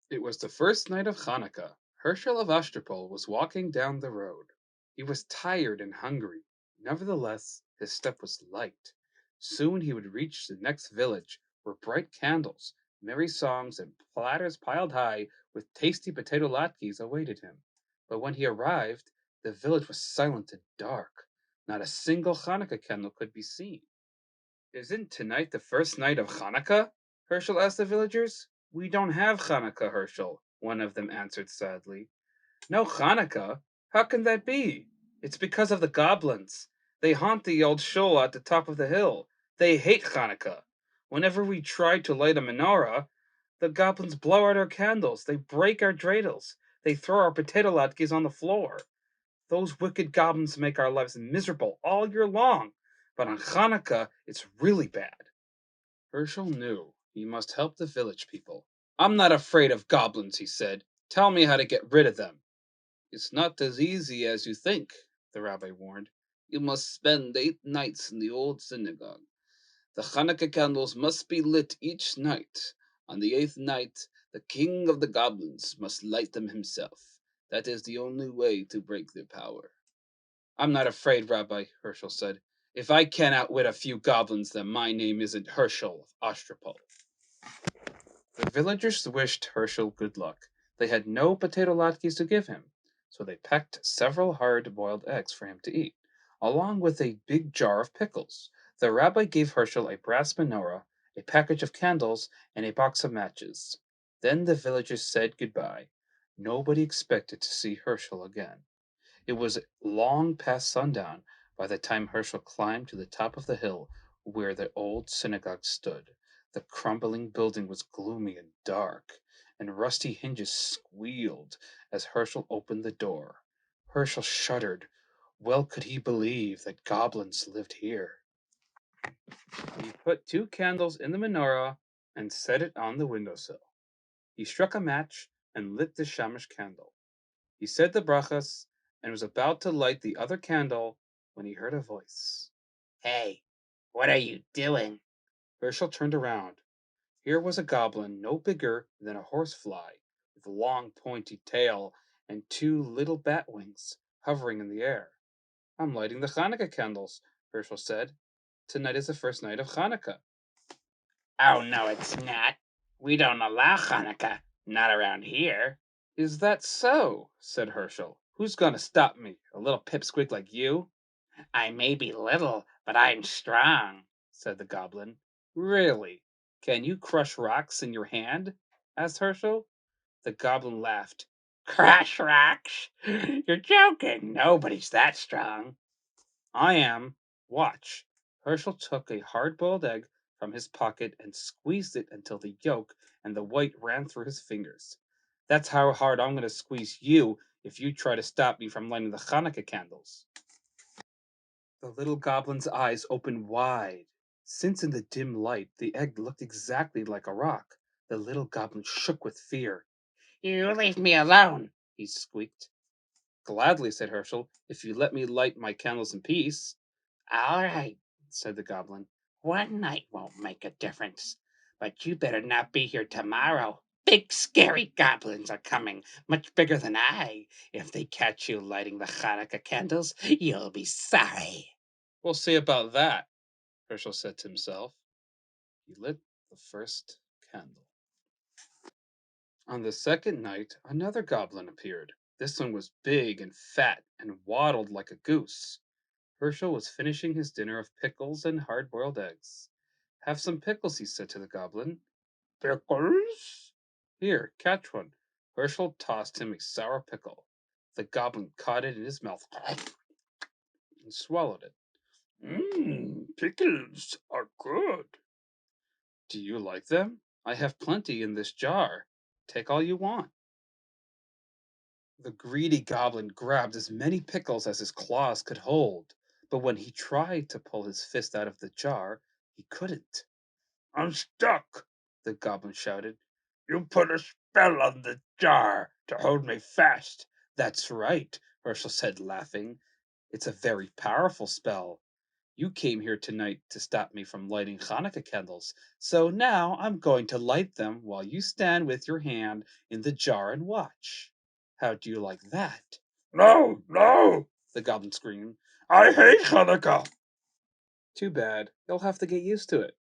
It was the first night of Hanukkah. Herschel of Ostropol was walking down the road. He was tired and hungry. Nevertheless, his step was light. Soon he would reach the next village, where bright candles, merry songs, and platters piled high with tasty potato latkes awaited him. But when he arrived, the village was silent and dark. Not a single Hanukkah candle could be seen. "Isn't tonight the first night of Hanukkah?" Herschel asked the villagers. "We don't have Hanukkah, Herschel," one of them answered sadly. "No Hanukkah? How can that be?" "It's because of the goblins. They haunt the old shul at the top of the hill. They hate Hanukkah. Whenever we try to light a menorah, the goblins blow out our candles. They break our dreidels. They throw our potato latkes on the floor. Those wicked goblins make our lives miserable all year long, but on Hanukkah it's really bad." Herschel knew he must help the village people. "I'm not afraid of goblins," he said. "Tell me how to get rid of them." "It's not as easy as you think," the rabbi warned. "You must spend 8 nights in the old synagogue. The Hanukkah candles must be lit each night. On the eighth night, the king of the goblins must light them himself. That is the only way to break their power." "I'm not afraid, Rabbi," Herschel said. "If I can't outwit a few goblins, then my name isn't Herschel of Ostropol." The villagers wished Herschel good luck. They had no potato latkes to give him, so they packed several hard-boiled eggs for him to eat, along with a big jar of pickles. The rabbi gave Herschel a brass menorah, a package of candles, and a box of matches. Then the villagers said goodbye. Nobody expected to see Herschel again. It was long past sundown by the time Herschel climbed to the top of the hill where the old synagogue stood. The crumbling building was gloomy and dark, and rusty hinges squealed as Herschel opened the door. Herschel shuddered. Well could he believe that goblins lived here. He put 2 candles in the menorah and set it on the windowsill. He struck a match and lit the shamash candle. He said the brachas and was about to light the other candle when he heard a voice. Hey, what are you doing? Herschel turned around. Here was a goblin no bigger than a horsefly, with a long pointy tail and 2 little bat wings hovering in the air. "I'm lighting the Hanukkah candles," Herschel said. "Tonight is the first night of Hanukkah." Oh, no, it's not. We don't allow Hanukkah. Not around here. "Is that so?" said Herschel. "Who's going to stop me? A little pipsqueak like you?" I may be little, but I'm strong, said the goblin. "Really? Can you crush rocks in your hand?" asked Herschel. The goblin laughed. Crush rocks? You're joking. Nobody's that strong. "I am. Watch." Herschel took a hard-boiled egg from his pocket and squeezed it until the yolk and the white ran through his fingers. "That's how hard I'm going to squeeze you if you try to stop me from lighting the Hanukkah candles." The little goblin's eyes opened wide. Since in the dim light the egg looked exactly like a rock, the little goblin shook with fear. You leave me alone, he squeaked. "Gladly," said Herschel, "if you let me light my candles in peace." All right, said the goblin. one night won't make a difference, but you better not be here tomorrow. Big scary goblins are coming, much bigger than I. If they catch you lighting the Hanukkah candles, you'll be sorry. "We'll see about that," Herschel said to himself. He lit the first candle. On the second night, another goblin appeared. This one was big and fat and waddled like a goose. Herschel was finishing his dinner of pickles and hard-boiled eggs. "Have some pickles," he said to the goblin. Pickles? "Here, catch one." Herschel tossed him a sour pickle. The goblin caught it in his mouth and swallowed it. Pickles are good. "Do you like them? I have plenty in this jar. Take all you want." The greedy goblin grabbed as many pickles as his claws could hold, but when he tried to pull his fist out of the jar, he couldn't. I'm stuck, The goblin shouted. you put a spell on the jar to hold me fast. "That's right," Herschel said, laughing. "It's a very powerful spell. You came here tonight to stop me from lighting Hanukkah candles, so now I'm going to light them while you stand with your hand in the jar and watch. How do you like that?" No, no, the goblin screamed. I hate Hanukkah. "Too bad. You'll have to get used to it."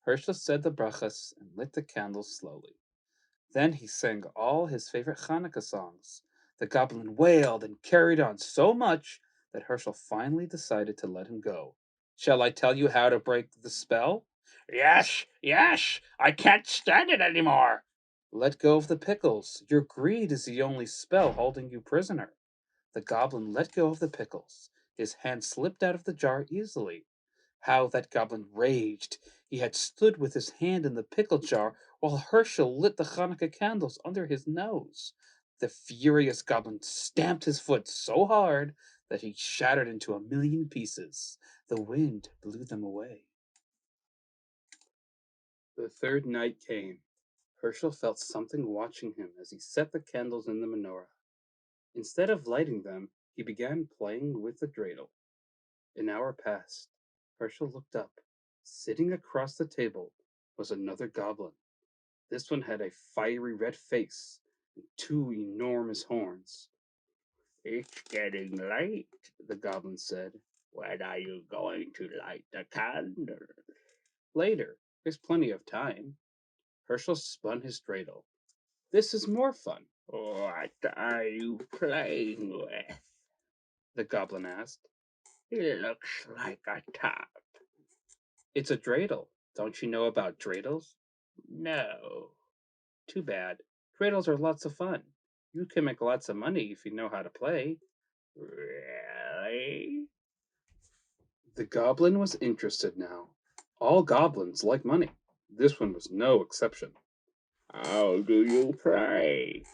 Herschel said the brachas and lit the candles slowly. Then he sang all his favorite Hanukkah songs. The goblin wailed and carried on so much that Herschel finally decided to let him go. "Shall I tell you how to break the spell?" Yes, yes, I can't stand it anymore. "Let go of the pickles. Your greed is the only spell holding you prisoner." The goblin let go of the pickles. His hand slipped out of the jar easily. How that goblin raged! He had stood with his hand in the pickle jar while Herschel lit the Hanukkah candles under his nose. The furious goblin stamped his foot so hard that he shattered into a million pieces. The wind blew them away. The third night came. Herschel felt something watching him as he set the candles in the menorah. Instead of lighting them, he began playing with the dreidel. An hour passed. Herschel looked up. Sitting across the table was another goblin. This one had a fiery red face and two enormous horns. It's getting late, the goblin said. When are you going to light the candle? Later, there's plenty of time. Herschel spun his dreidel. This is more fun, What are you playing with? the goblin asked. It looks like a top. It's a dreidel. Don't you know about dreidels? No. Too bad. Dreidels are lots of fun. You can make lots of money if you know how to play. Really? The goblin was interested now. All goblins like money. This one was no exception. How do you play?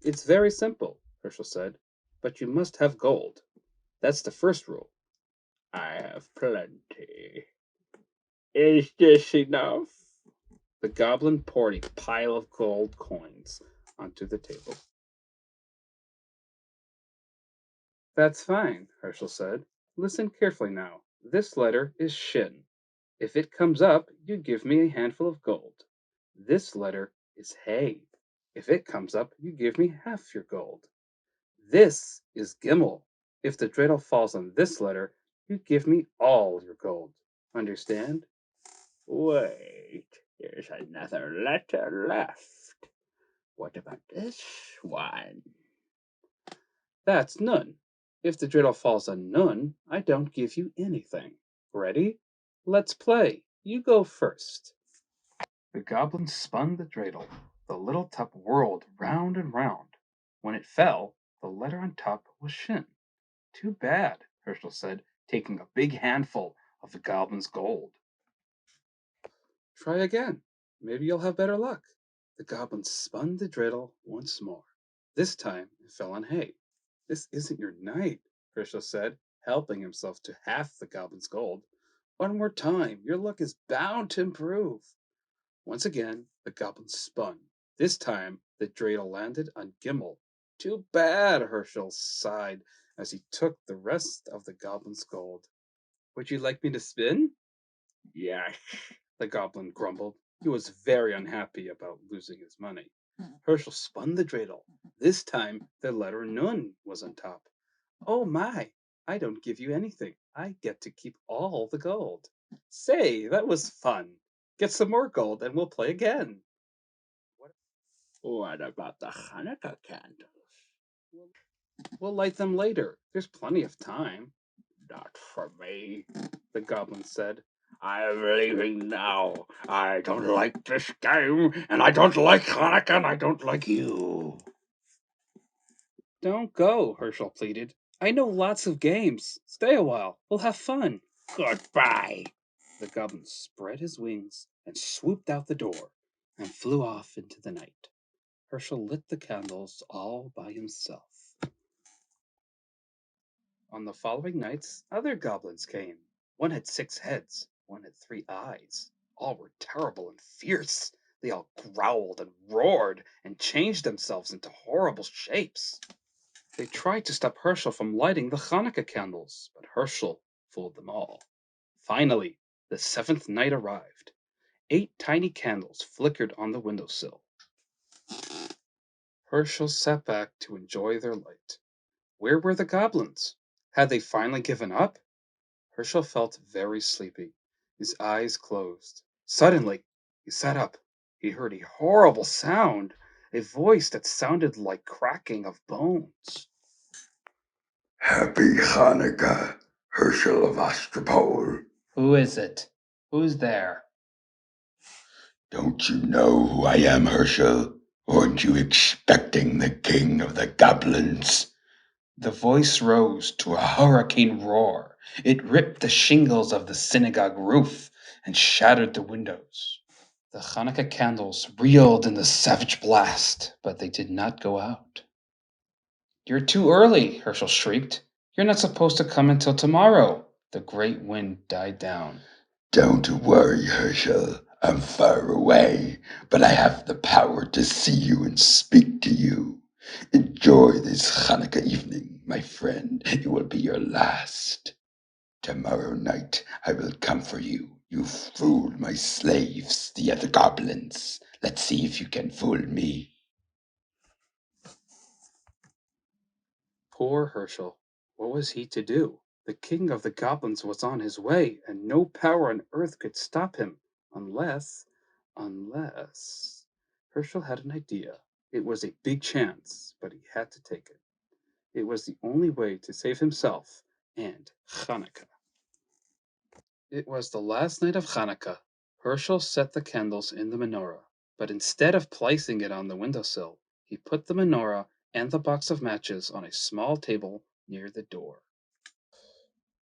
It's very simple, Herschel said, but you must have gold. That's the first rule. I have plenty. Is this enough? The goblin poured a pile of gold coins onto the table. That's fine, Herschel said. Listen carefully now. This letter is Shin. If it comes up, you give me a handful of gold. This letter is Hay. If it comes up, you give me half your gold. This is Gimel. If the dreidel falls on this letter, you give me all your gold. Understand? Wait, there's another letter left. What about this one? That's Nun. If the dreidel falls on Nun, I don't give you anything. Ready? Let's play. You go first. The goblin spun the dreidel. The little top whirled round and round. When it fell, the letter on top was Shin. Too bad, Herschel said, taking a big handful of the goblin's gold. Try again. Maybe you'll have better luck. The goblin spun the dreidel once more. This time it fell on Hay. This isn't your night, Herschel said, helping himself to half the goblin's gold. One more time. Your luck is bound to improve. Once again, the goblin spun. This time, the dreidel landed on Gimel. Too bad, Herschel sighed as he took the rest of the goblin's gold. Would you like me to spin? Yes. The goblin grumbled. He was very unhappy about losing his money. Herschel spun the dreidel. This time, the letter Nun was on top. Oh my, I don't give you anything. I get to keep all the gold. Say, that was fun. Get some more gold and we'll play again. What about the Hanukkah candles? We'll light them later. There's plenty of time, Not for me. the goblin said. I'm leaving now. I don't like this game, and I don't like Hanukkah, and I don't like you. Don't go, Herschel pleaded. I know lots of games. Stay a while. We'll have fun. Goodbye. The goblin spread his wings and swooped out the door and flew off into the night. Herschel lit the candles all by himself. On the following nights, other goblins came. One had 6 heads, one had 3 eyes. All were terrible and fierce. They all growled and roared and changed themselves into horrible shapes. They tried to stop Herschel from lighting the Hanukkah candles, but Herschel fooled them all. Finally, the seventh night arrived. 8 tiny candles flickered on the windowsill. Herschel sat back to enjoy their light. Where were the goblins? Had they finally given up? Herschel felt very sleepy. His eyes closed. Suddenly, he sat up. He heard a horrible sound, a voice that sounded like cracking of bones. Happy Hanukkah, Herschel of Ostropol. Who is it? Who's there? Don't you know who I am, Herschel? Weren't you expecting the king of the goblins? The voice rose to a hurricane roar. It ripped the shingles of the synagogue roof and shattered the windows. The Hanukkah candles reeled in the savage blast, but they did not go out. You're too early, Herschel shrieked. You're not supposed to come until tomorrow. The great wind died down. Don't worry, Herschel. I'm far away, but I have the power to see you and speak to you. Enjoy this Hanukkah evening, my friend. It will be your last. Tomorrow night I will come for you. You fooled my slaves, the other goblins. Let's see if you can fool me. Poor Herschel. What was he to do? The king of the goblins was on his way, and no power on earth could stop him, unless. Herschel had an idea. It was a big chance, but he had to take it. It was the only way to save himself and Hanukkah. It was the last night of Hanukkah. Herschel set the candles in the menorah, but instead of placing it on the windowsill, he put the menorah and the box of matches on a small table near the door.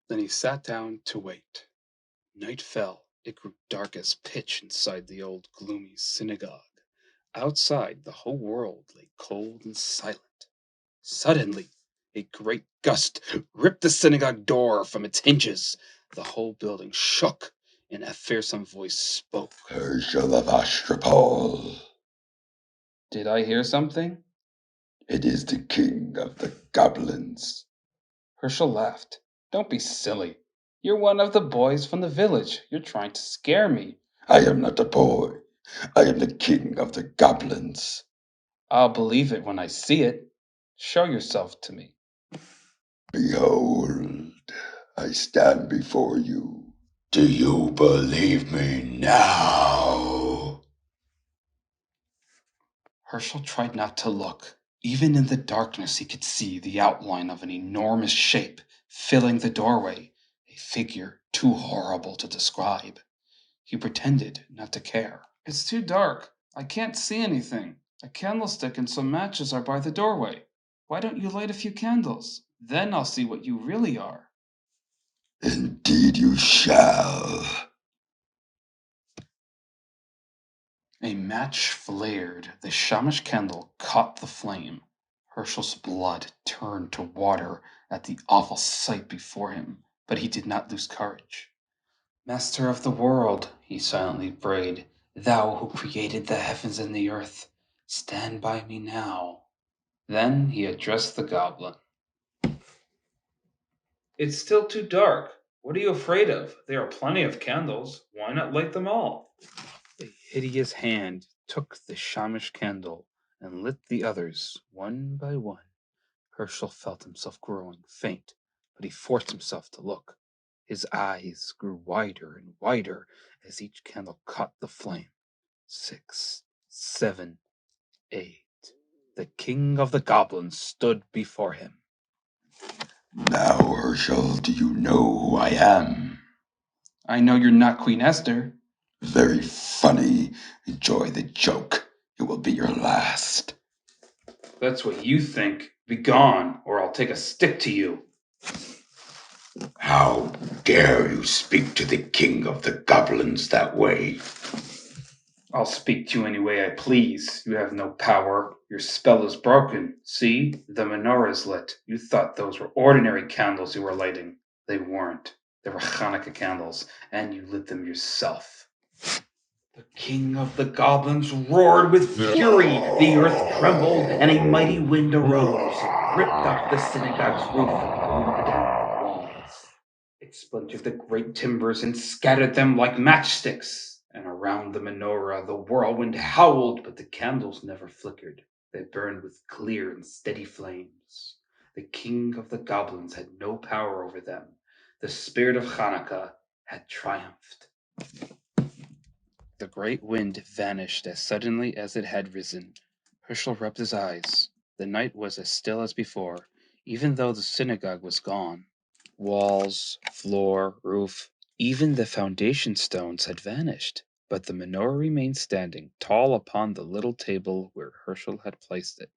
Then he sat down to wait. Night fell. It grew dark as pitch inside the old gloomy synagogue. Outside, the whole world lay cold and silent. Suddenly, a great gust ripped the synagogue door from its hinges. The whole building shook, and a fearsome voice spoke. Herschel of Ostropol. Did I hear something? It is the king of the goblins. Herschel laughed. Don't be silly. You're one of the boys from the village. You're trying to scare me. I am not a boy. I am the king of the goblins. I'll believe it when I see it. Show yourself to me. Behold, I stand before you. Do you believe me now? Herschel tried not to look. Even in the darkness, he could see the outline of an enormous shape filling the doorway, a figure too horrible to describe. He pretended not to care. It's too dark. I can't see anything. A candlestick and some matches are by the doorway. Why don't you light a few candles? Then I'll see what you really are. Indeed you shall. A match flared. The shamash candle caught the flame. Herschel's blood turned to water at the awful sight before him, but he did not lose courage. Master of the world, he silently prayed, thou who created the heavens and the earth, stand by me now. Then he addressed the goblin. It's still too dark. What are you afraid of? There are plenty of candles. Why not light them all? A hideous hand took the shamish candle and lit the others one by one. Herschel felt himself growing faint, but he forced himself to look. His eyes grew wider and wider as each candle caught the flame. 6, 7, 8. The king of the goblins stood before him. Now, Herschel, do you know who I am? I know you're not Queen Esther. Very funny. Enjoy the joke. It will be your last. That's what you think. Be gone, or I'll take a stick to you. How dare you speak to the king of the goblins that way? I'll speak to you any way I please. You have no power. Your spell is broken. See, the menorah's lit. You thought those were ordinary candles you were lighting. They weren't. They were Hanukkah candles, and you lit them yourself. The king of the goblins roared with fury. The earth trembled, and a mighty wind arose, ripped up the synagogue's roof, and blew down the walls. It splintered the great timbers and scattered them like matchsticks. And around the menorah the whirlwind howled, but the candles never flickered. They burned with clear and steady flames. The king of the goblins had no power over them. The spirit of Hanukkah had triumphed. The great wind vanished as suddenly as it had risen. Herschel rubbed his eyes. The night was as still as before, even though the synagogue was gone. Walls, floor, roof, even the foundation stones had vanished, but the menorah remained standing tall upon the little table where Herschel had placed it.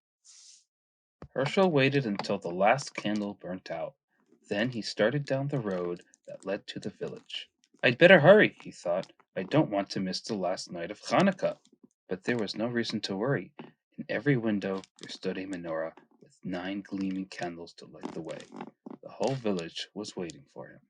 Herschel waited until the last candle burnt out. Then he started down the road that led to the village. I'd better hurry, he thought. I don't want to miss the last night of Hanukkah. But there was no reason to worry. In every window there stood a menorah with 9 gleaming candles to light the way. The whole village was waiting for him.